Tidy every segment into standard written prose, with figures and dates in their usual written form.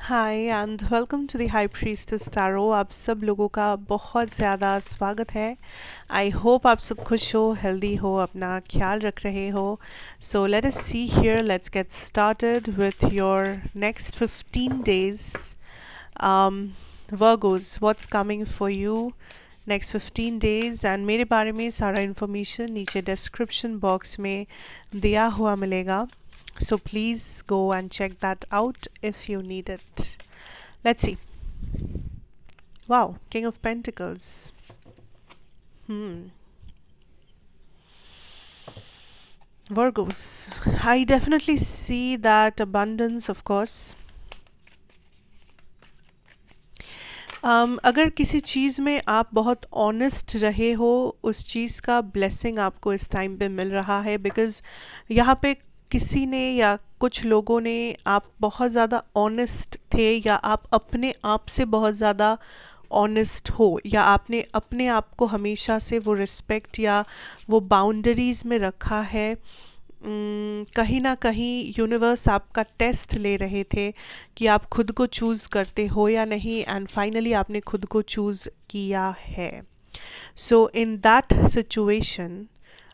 Hi and welcome to the high priestess tarot. आप सब लोगों का बहुत ज़्यादा स्वागत है। आई होप आप सब खुश हो, हेल्दी हो, अपना ख्याल रख रहे हो। So let us see here, let's get started with your next 15 days. Virgos, what's coming for you next 15 days, and मेरे बारे में सारा इन्फॉर्मेशन नीचे डिस्क्रिप्शन बॉक्स में दिया हुआ मिलेगा. So please go and check that out if you need it. Let's see. Wow, King of Pentacles. Virgos. I definitely see that abundance, of course. अगर किसी चीज़ में आप बहुत ऑनेस्ट रहे हो, उस चीज़ का ब्लेसिंग आपको इस टाइम पे मिल रहा है. बिकॉज़ यहाँ पे किसी ने या कुछ लोगों ने, आप बहुत ज़्यादा ऑनेस्ट थे, या आप अपने आप से बहुत ज़्यादा ऑनेस्ट हो, या आपने अपने आप को हमेशा से वो रिस्पेक्ट या वो बाउंड्रीज़ में रखा है. कहीं ना कहीं यूनिवर्स आपका टेस्ट ले रहे थे कि आप खुद को चूज़ करते हो या नहीं, एंड फाइनली आपने खुद को चूज़ किया है. सो इन दैट सिचुएशन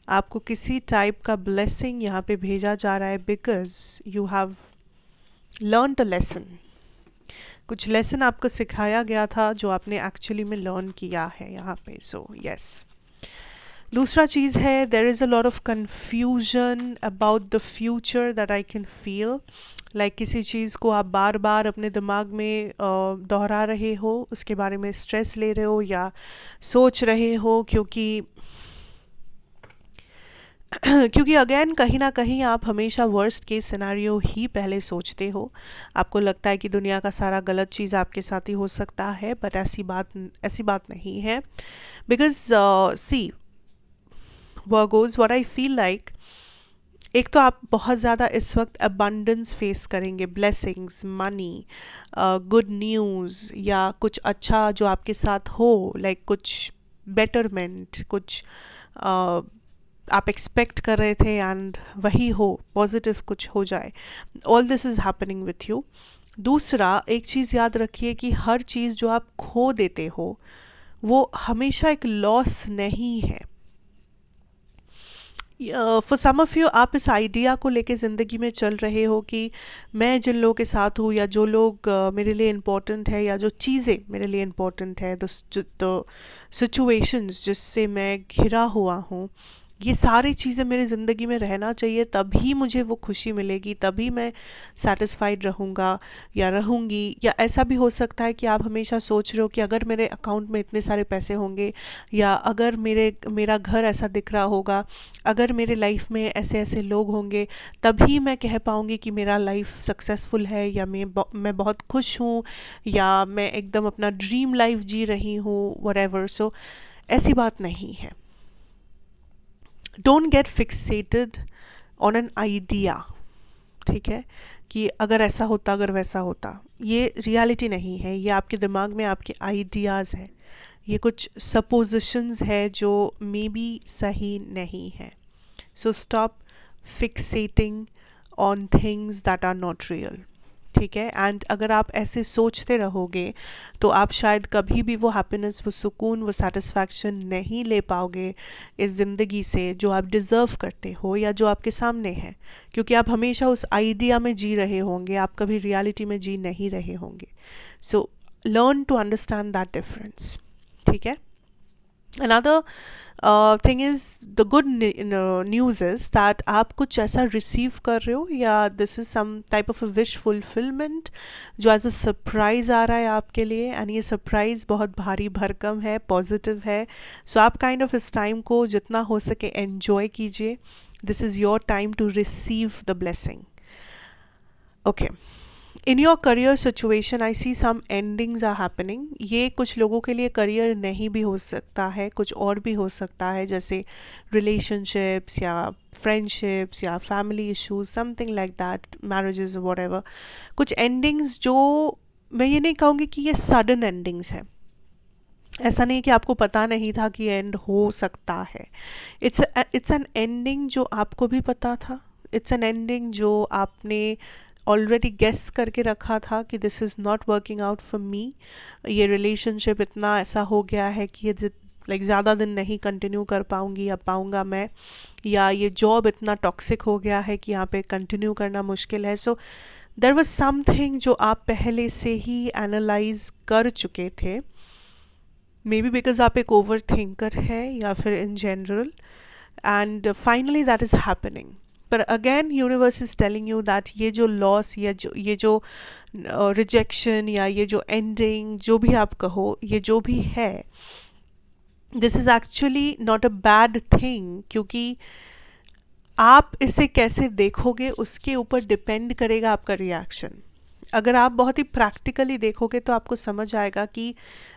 आपको किसी टाइप का ब्लेसिंग यहाँ पे भेजा जा रहा है, because you have learn a lesson. कुछ लेसन आपको सिखाया गया था जो आपने एक्चुअली में लर्न किया है यहाँ पे. So yes. दूसरा चीज़ है, there is a lot of confusion about the future that I can feel. Like किसी चीज़ को आप बार बार अपने दिमाग में दोहरा रहे हो, उसके बारे में स्ट्रेस ले रहे हो या सोच रहे हो, क्योंकि अगेन कहीं ना कहीं आप हमेशा वर्स्ट केस सिनेरियो ही पहले सोचते हो. आपको लगता है कि दुनिया का सारा गलत चीज़ आपके साथ ही हो सकता है, बट ऐसी बात नहीं है. Because see Virgos, what I feel like, एक तो आप बहुत ज़्यादा इस वक्त अबंडेंस फेस करेंगे, ब्लेसिंग्स, मनी, गुड न्यूज़, या कुछ अच्छा जो आपके साथ हो, लाइक कुछ बेटरमेंट, कुछ आप एक्सपेक्ट कर रहे थे एंड वही हो, पॉजिटिव कुछ हो जाए. All this is happening with you. दूसरा, एक चीज़ याद रखिए कि हर चीज़ जो आप खो देते हो वो हमेशा एक लॉस नहीं है. फॉर सम ऑफ यू, आप इस आइडिया को लेके ज़िंदगी में चल रहे हो कि मैं जिन लोगों के साथ हूँ, या जो लोग मेरे लिए इम्पोर्टेंट है, या जो चीज़ें मेरे लिए इम्पोर्टेंट है, द सिचुएशंस जिससे मैं घिरा हुआ हूँ, ये सारी चीज़ें मेरी ज़िंदगी में रहना चाहिए, तभी मुझे वो खुशी मिलेगी, तभी मैं सेटिस्फाइड रहूँगा या रहूँगी. या ऐसा भी हो सकता है कि आप हमेशा सोच रहे हो कि अगर मेरे अकाउंट में इतने सारे पैसे होंगे, या अगर मेरा घर ऐसा दिख रहा होगा, अगर मेरे लाइफ में ऐसे ऐसे लोग होंगे, तभी मैं कह पाऊँगी कि मेरा लाइफ सक्सेसफुल है, या मैं बहुत खुश हूँ, या मैं एकदम अपना ड्रीम लाइफ जी रही हूँ, व्हाटएवर. सो ऐसी बात नहीं है. Don't get fixated on an idea. ठीक है, कि अगर ऐसा होता, अगर वैसा होता. ये रियलिटी नहीं है, ये आपके दिमाग में आपके आइडियाज़ है, ये कुछ सपोजिशंस है जो मे बी सही नहीं है. So stop fixating on things that are not real. ठीक है, एंड अगर आप ऐसे सोचते रहोगे तो आप शायद कभी भी वो हैप्पीनेस, वो सुकून, वो सेटिस्फैक्शन नहीं ले पाओगे इस ज़िंदगी से जो आप डिज़र्व करते हो, या जो आपके सामने है, क्योंकि आप हमेशा उस आइडिया में जी रहे होंगे, आप कभी रियलिटी में जी नहीं रहे होंगे. So learn to understand that difference. ठीक है. Another thing is, the good news is that आप कुछ ऐसा रिसीव कर रहे हो, या this is some type of a wish fulfilment जो एज अ सरप्राइज आ रहा है आपके लिए, एंड ये सरप्राइज बहुत भारी भरकम है, पॉजिटिव है. सो आप काइंड ऑफ इस टाइम को जितना हो सके एन्जॉय कीजिए. This is your time to receive the blessing. Okay. In your career situation I see some endings are happening. ये कुछ लोगों के लिए करियर नहीं भी हो सकता है, कुछ और भी हो सकता है, जैसे रिलेशनशिप्स या फ्रेंडशिप्स या family issues, something like that, marriages, whatever. कुछ एंडिंग्स जो, मैं ये नहीं कहूँगी कि ये सडन एंडिंग्स है. ऐसा नहीं कि आपको पता नहीं था कि एंड हो सकता है. इट्स एन एंडिंग जो आपको भी पता था. इट्स एन एंडिंग जो आपने ऑलरेडी गेस करके रखा था कि this is not working out for me, ये रिलेशनशिप इतना ऐसा हो गया है कि ये लाइक ज़्यादा दिन नहीं कंटिन्यू कर पाऊँगी या पाऊँगा मैं, या ये जॉब इतना टॉक्सिक हो गया है कि यहाँ पे कंटिन्यू करना मुश्किल है. सो देयर वाज समथिंग जो आप पहले से ही एनालाइज कर चुके थे, मे बी बिकॉज आप एक ओवर थिंकर है या फिर in general, and finally that is happening. पर again universe is telling you that ये जो लॉस या ये जो रिजेक्शन या ये जो एंडिंग जो भी आप कहो, ये जो भी है, this is actually not a bad thing, क्योंकि आप इसे कैसे देखोगे उसके ऊपर डिपेंड करेगा आपका रिएक्शन. अगर आप बहुत ही प्रैक्टिकली देखोगे तो आपको समझ आएगा कि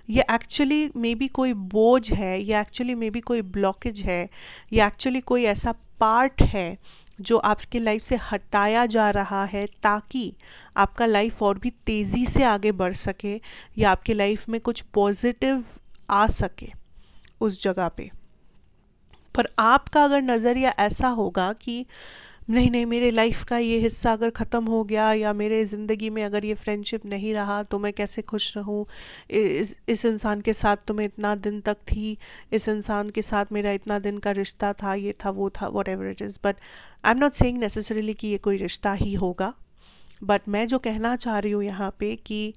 ये एक्चुअली मे बी कोई बोझ है, ये एक्चुअली मे बी कोई ब्लॉकेज है, ये एक्चुअली कोई ऐसा पार्ट है जो आपकी लाइफ से हटाया जा रहा है ताकि आपका लाइफ और भी तेज़ी से आगे बढ़ सके या आपकी लाइफ में कुछ पॉजिटिव आ सके उस जगह पे. पर आपका अगर नज़रिया ऐसा होगा कि नहीं नहीं, मेरे लाइफ का ये हिस्सा अगर ख़त्म हो गया या मेरे ज़िंदगी में अगर ये फ्रेंडशिप नहीं रहा तो मैं कैसे खुश रहूँ, इस इंसान के साथ तो मैं इतना दिन तक थी, इस इंसान के साथ मेरा इतना दिन का रिश्ता था, ये था वो था, what ever it is. But I am not saying necessarily कि ये कोई रिश्ता ही होगा, बट मैं जो कहना चाह रही हूँ यहाँ पे कि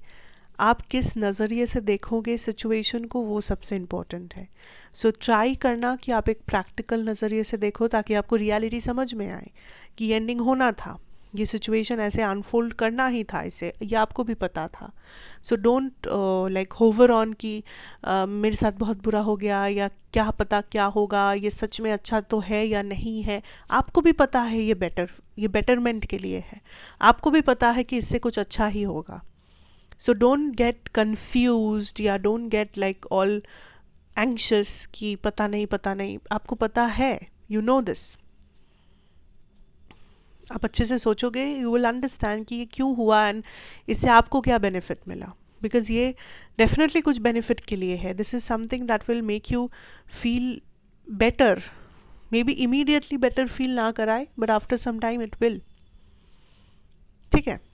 आप किस नज़रिए से देखोगे सिचुएशन को, वो सबसे इम्पोर्टेंट है. सो ट्राई करना कि आप एक प्रैक्टिकल नज़रिए से देखो ताकि आपको रियलिटी समझ में आए कि एंडिंग होना था, ये सिचुएशन ऐसे अनफोल्ड करना ही था, इसे ये आपको भी पता था. So don't like hover on कि मेरे साथ बहुत बुरा हो गया या क्या पता क्या होगा, ये सच में अच्छा तो है या नहीं है. आपको भी पता है ये बेटरमेंट के लिए है, आपको भी पता है कि इससे कुछ अच्छा ही होगा. So don't get confused या don't get like all anxious कि पता नहीं, आपको पता है, you know this. आप अच्छे से सोचोगे, you will understand कि ये क्यों हुआ एंड इससे आपको क्या बेनिफिट मिला, बिकॉज ये डेफिनेटली कुछ बेनिफिट के लिए है. This is something that will make you feel better, maybe immediately better feel ना कराए but after some time it will. ठीक है.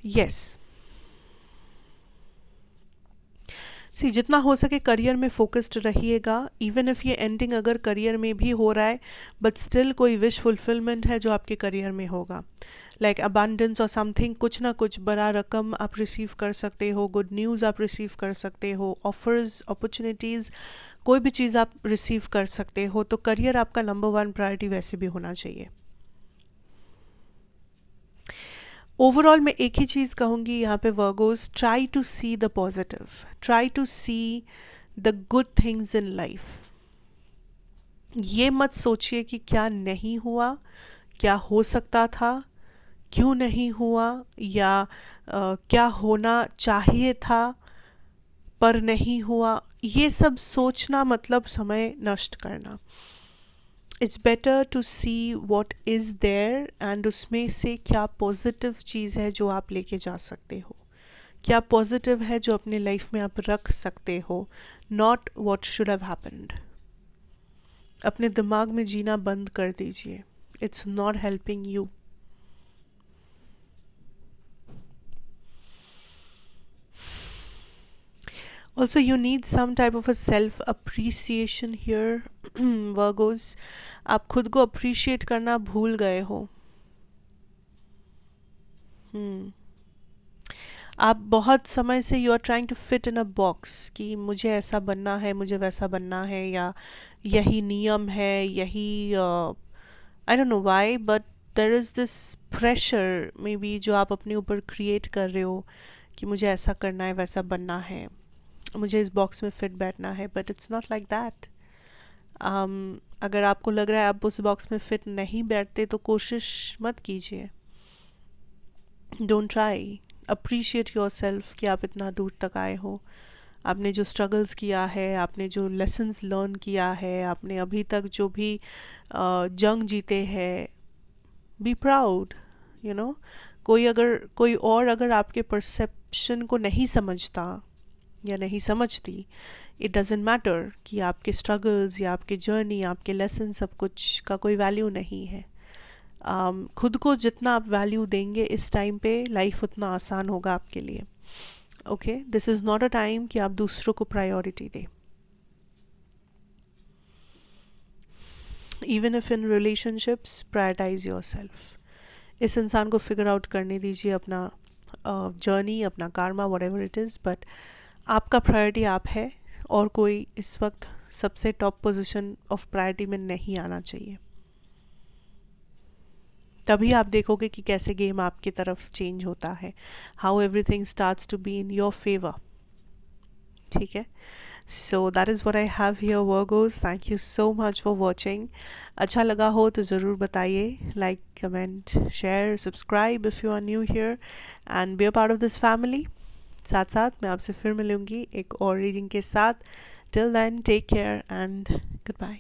यस, सी जितना हो सके करियर में फोकस्ड रहिएगा. इवन इफ़ ये एंडिंग अगर करियर में भी हो रहा है बट स्टिल कोई विश फुलफिलमेंट है जो आपके करियर में होगा, लाइक अबांडेंस और समथिंग, कुछ ना कुछ बड़ा रकम आप रिसीव कर सकते हो, गुड न्यूज़ आप रिसीव कर सकते हो, ऑफर्स, अपॉर्चुनिटीज़, कोई भी चीज़ आप रिसीव कर सकते हो. तो करियर आपका नंबर 1 प्रायोरिटी वैसे भी होना चाहिए. ओवरऑल मैं एक ही चीज़ कहूँगी यहाँ पे Virgos, try to see the positive, try to see the good things in life. ये मत सोचिए कि क्या नहीं हुआ, क्या हो सकता था, क्यों नहीं हुआ, या क्या होना चाहिए था पर नहीं हुआ. ये सब सोचना मतलब समय नष्ट करना. It's better to see what is there and उसमें से क्या पॉजिटिव चीज़ है जो आप लेके जा सकते हो, क्या पॉजिटिव है जो अपने लाइफ में आप रख सकते हो, not what should have happened. अपने दिमाग में जीना बंद कर दीजिए, it's not helping you. Also you need some type of a self appreciation here. Virgos, आप खुद को अप्रिशिएट करना भूल गए हो. आप बहुत समय से you are trying to fit in a box कि मुझे ऐसा बनना है, मुझे वैसा बनना है, या यही नियम है, यही I don't know why but there is this pressure maybe जो आप अपने ऊपर क्रिएट कर रहे हो कि मुझे ऐसा करना है, वैसा बनना है, मुझे इस बॉक्स में फिट बैठना है. But it's not like that. अगर आपको लग रहा है आप उस बॉक्स में फिट नहीं बैठते तो कोशिश मत कीजिए. Don't try. Appreciate your self कि आप इतना दूर तक आए हो, आपने जो स्ट्रगल्स किया है, आपने जो लेसन्स लर्न किया है, आपने अभी तक जो भी जंग जीते हैं. Be proud, you know. कोई और अगर आपके परसेप्शन को नहीं समझता या नहीं समझती, इट डजेंट मैटर कि आपके स्ट्रगल्स या आपके जर्नी, आपके लेसन, सब कुछ का कोई वैल्यू नहीं है. खुद को जितना आप वैल्यू देंगे इस टाइम पे, लाइफ उतना आसान होगा आपके लिए। Okay, this is not a time कि आप दूसरों को प्रायोरिटी दें। Even if in relationships, prioritise your self. इस इंसान को फिगर आउट करने दीजिए अपना जर्नी, अपना Karma, what ever it is, but आपका प्रायोरिटी आप है, और कोई इस वक्त सबसे टॉप पोजीशन ऑफ प्रायोरिटी में नहीं आना चाहिए। तभी आप देखोगे कि कैसे गेम आपकी तरफ चेंज होता है, how everything starts to be in your favour. ठीक है, so that is what I have here Virgos. Thank you so much for watching. अच्छा लगा हो तो ज़रूर बताइए, like, comment, share, subscribe if you are new here and be a part of this family. साथ साथ मैं आपसे फिर मिलूंगी एक और रीडिंग के साथ। Till then, take care and good bye.